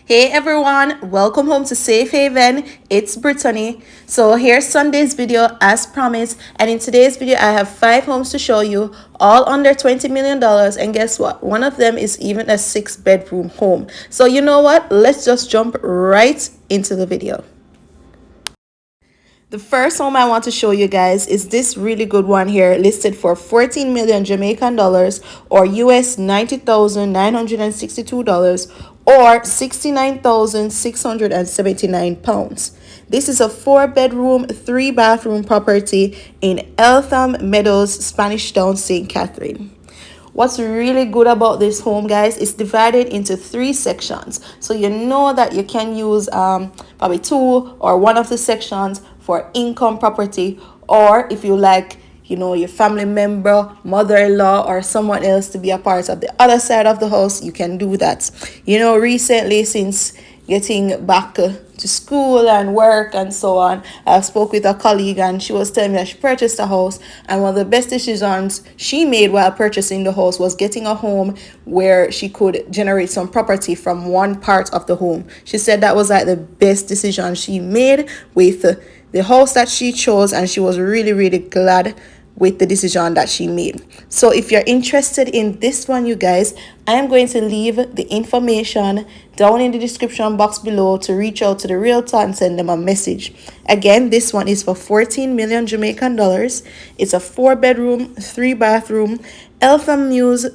Hey everyone, welcome home to Safe Haven. It's Britonny. So here's Sunday's video as promised, and in today's video I have 5 homes to show you, all under $20 million, and guess what? One of them is even a 6-bedroom home. So you know what? Let's just jump right into the video. The first home I want to show you guys is this really good one here, listed for 14 million Jamaican dollars or US $90,962 or 69,679 pounds. This is a 4-bedroom, 3-bathroom property in Eltham Meadows, Spanish Town, St. Catherine. What's really good about this home, guys, is divided into 3 sections. So you know that you can use probably 2 or 1 of the sections for income property, or if you like, you know, your family member, mother-in-law, or someone else to be a part of the other side of the house, you can do that. You know, recently, since getting back to school and work and so on, I spoke with a colleague and she was telling me that she purchased a house, and one of the best decisions she made while purchasing the house was getting a home where she could generate some property from one part of the home. She said that was like the best decision she made with the house that she chose, and she was really glad with the decision that she made. So if you're interested in this one, you guys, I am going to leave the information down in the description box below to reach out to the realtor and send them a message. Again, this one is for 14 million Jamaican dollars. It's a 4-bedroom, 3-bathroom, Eltham Meadows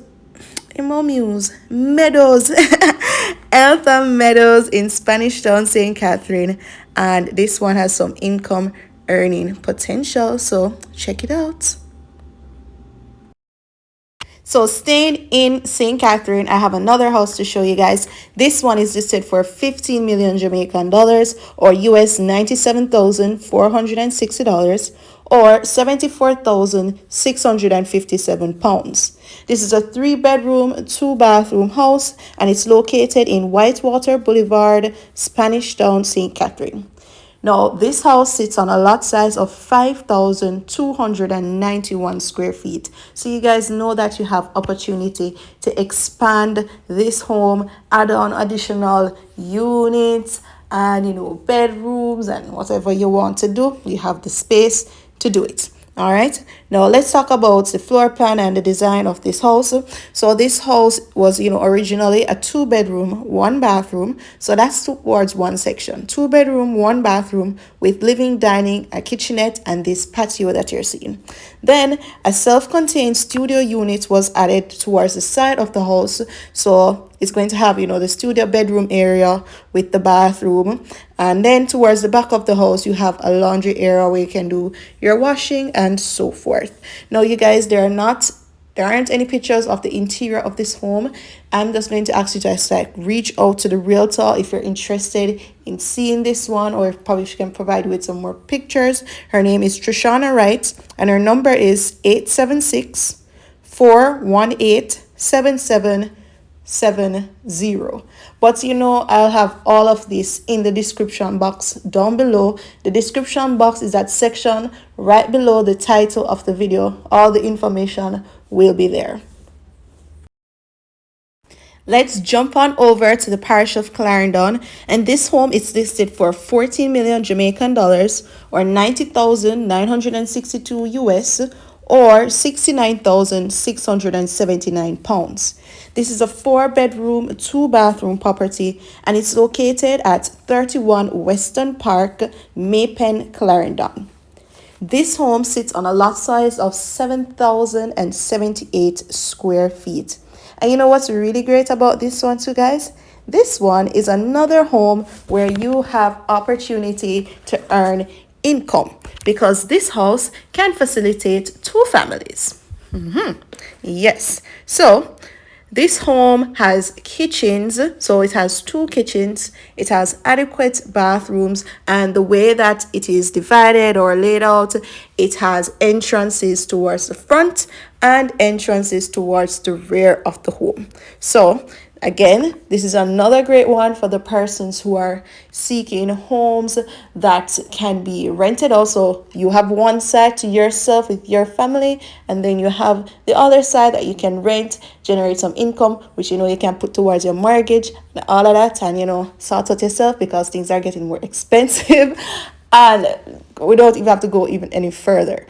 Eltham Meadows in Spanish Town, St. Catherine, and this one has some income earning potential, so check it out. So staying in St. Catherine, I have another house to show you guys. This one is listed for 15 million Jamaican dollars or US $97,460 or 74,657 pounds. This is a 3-bedroom, 2-bathroom house, and it's located in Whitewater Blvd, Spanish Town, St. Catherine. Now, this house sits on a lot size of 5,291 square feet. So you guys know that you have opportunity to expand this home, add on additional units and, you know, bedrooms and whatever you want to do. You have the space to do it. All right, now let's talk about the floor plan and the design of this house. So this house was, you know, originally a 2-bedroom, 1-bathroom. So that's towards one section, 2-bedroom, 1-bathroom with living, dining, a kitchenette, and this patio that you're seeing. Then a self-contained studio unit was added towards the side of the house. So it's going to have, you know, the studio bedroom area with the bathroom. And then towards the back of the house, you have a laundry area where you can do your washing and so forth. Now, you guys, there aren't any pictures of the interior of this home. I'm just going to ask you to reach out to the realtor if you're interested in seeing this one, or if probably she can provide you with some more pictures. Her name is Trishana Wright, and her number is 876-418-7770. But you know, I'll have all of this in the description box down below. The description box is that section right below the title of the video. All the information will be there. Let's jump on over to the parish of Clarendon, and this home is listed for 14 million Jamaican dollars or 90,962 US or 69,679 pounds. This is a 4-bedroom, 2-bathroom property, and it's located at 31 Western Park, Maypen, Clarendon. This home sits on a lot size of 7,078 square feet. And you know what's really great about this one too, guys? This one is another home where you have opportunity to earn income, because this house can facilitate 2 families. Yes. So this home has kitchens, so it has 2 kitchens, it has adequate bathrooms, and the way that it is divided or laid out, it has entrances towards the front and entrances towards the rear of the home. So Again, this is another great one for the persons who are seeking homes that can be rented. Also, you have one side to yourself with your family, and then you have the other side that you can rent, generate some income, which you can put towards your mortgage and all of that, and sort out yourself because things are getting more expensive. And we don't even have to go even any further.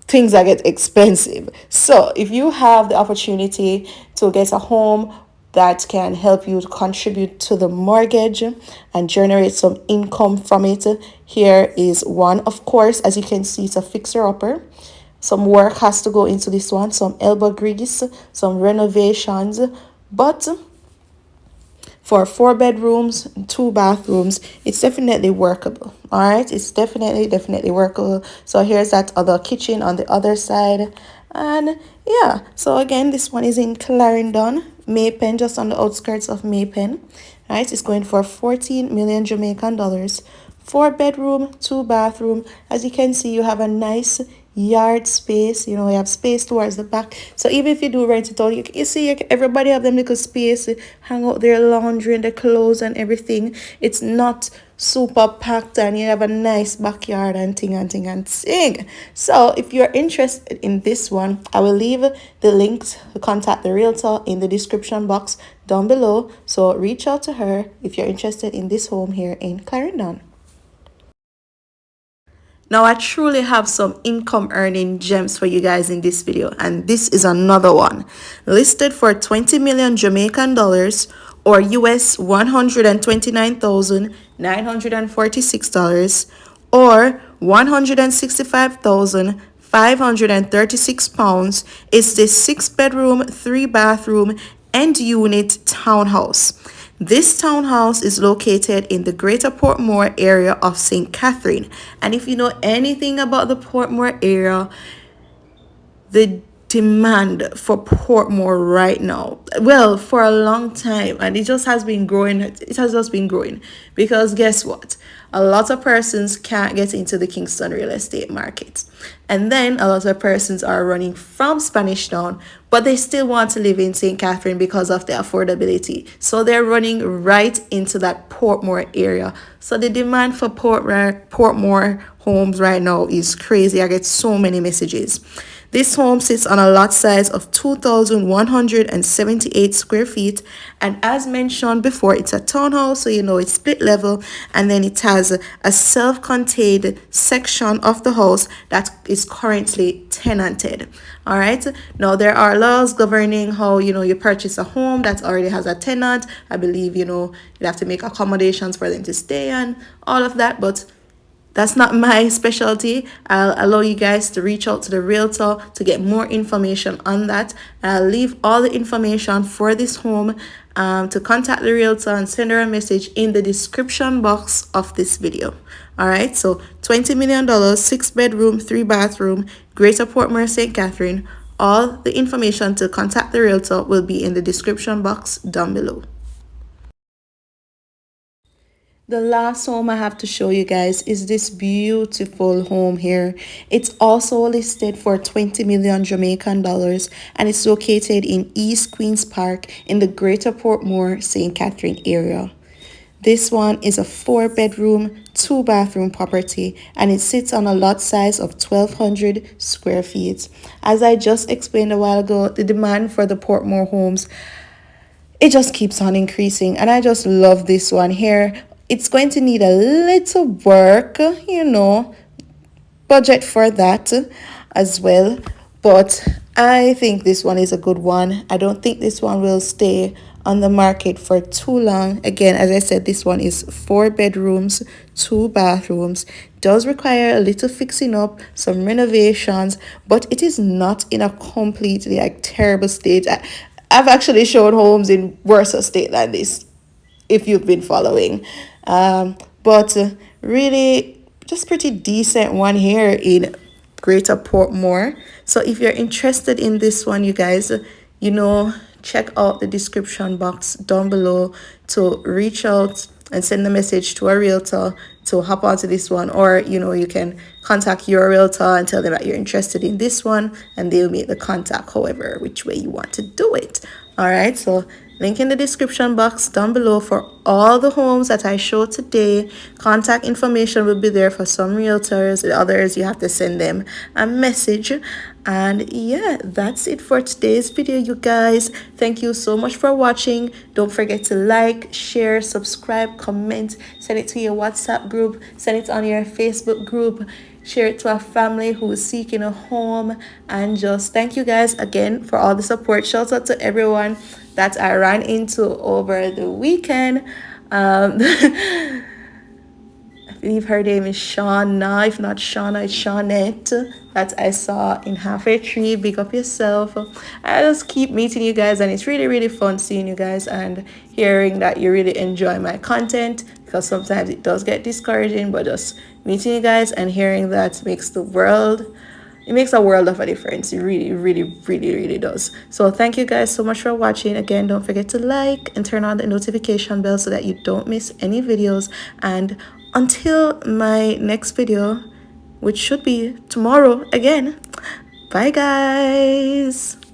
Things that get expensive. So if you have the opportunity to get a home that can help you contribute to the mortgage and generate some income from it, here is one. Of course, as you can see, it's a fixer-upper. Some work has to go into this one, some elbow grease, some renovations, but for 4 bedrooms, 2 bathrooms, it's definitely workable. All right, it's definitely workable. So here's that other kitchen on the other side. And yeah, so again, this one is in Clarendon, Maypen, just on the outskirts of Maypen. All right, it's going for 14 million Jamaican dollars. 4 bedroom, 2 bathroom. As you can see, you have a nice yard space. You have space towards the back. So even if you do rent it out, you see everybody have them little space, hang out their laundry and their clothes and everything. It's not super packed, and you have a nice backyard and thing. So if you're interested in this one, I will leave the links to contact the realtor in the description box down below. So reach out to her if you're interested in this home here in Clarendon. Now, I truly have some income earning gems for you guys in this video, and this is another one listed for 20 million Jamaican dollars, or US $129,946, or £165,536. Is this 6 bedroom, 3 bathroom end unit townhouse. This townhouse is located in the Greater Portmore area of St. Catherine. And if you know anything about the Portmore area, the demand for Portmore right now, well, for a long time, and it just has been growing. It has just been growing because guess what? A lot of persons can't get into the Kingston real estate market, and then a lot of persons are running from Spanish Town, but they still want to live in St. Catherine because of the affordability. So they're running right into that Portmore area. So the demand for Portmore homes right now is crazy. I get so many messages. This home sits on a lot size of 2,178 square feet, and as mentioned before, it's a townhouse, so it's split level, and then it has a self-contained section of the house that is currently tenanted. All right, now there are laws governing how you purchase a home that already has a tenant. I believe you have to make accommodations for them to stay and all of that, but that's not my specialty. I'll allow you guys to reach out to the realtor to get more information on that. I'll leave all the information for this home to contact the realtor and send her a message in the description box of this video. All right, so $20 million, 6 bedroom, 3 bathroom, Greater Portmore, St. Catherine. All the information to contact the realtor will be in the description box down below. The last home I have to show you guys is this beautiful home here. It's also listed for 20 million Jamaican dollars, and it's located in East Queen's Park in the Greater Portmore, St. Catherine area. This one is a 4 bedroom, 2 bathroom property, and it sits on a lot size of 1,200 square feet. As I just explained a while ago, the demand for the Portmore homes, it just keeps on increasing, and I just love this one here. It's going to need a little work, budget for that as well. But I think this one is a good one. I don't think this one will stay on the market for too long. Again, as I said, this one is 4 bedrooms, 2 bathrooms. Does require a little fixing up, some renovations, but it is not in a completely terrible state. I've actually shown homes in worse state than this, if you've been following. But really just pretty decent one here in Greater Portmore. So if you're interested in this one, you guys, check out the description box down below to reach out and send a message to a realtor to hop onto this one, or you can contact your realtor and tell them that you're interested in this one, and they'll make the contact however which way you want to do it. All right, so Link in the description box down below for all the homes that I showed today. Contact information will be there for some realtors. The others, you have to send them a message. And yeah, that's it for today's video, you guys. Thank you so much for watching. Don't forget to like, share, subscribe, comment, send it to your WhatsApp group, send it on your Facebook group, share it to a family who is seeking a home. And just thank you guys again for all the support. Shout out to everyone that I ran into over the weekend. I believe her name is Shauna. If not Shauna, it's Shawnette that I saw in Halfway Tree. Big up yourself. I just keep meeting you guys, and it's really, really fun seeing you guys and hearing that you really enjoy my content, because sometimes it does get discouraging, but just meeting you guys and hearing that makes the world, it makes a world of a difference. It really, really, really, really does. So thank you guys so much for watching. Again, don't forget to like and turn on the notification bell so that you don't miss any videos. And until my next video, which should be tomorrow again, bye guys.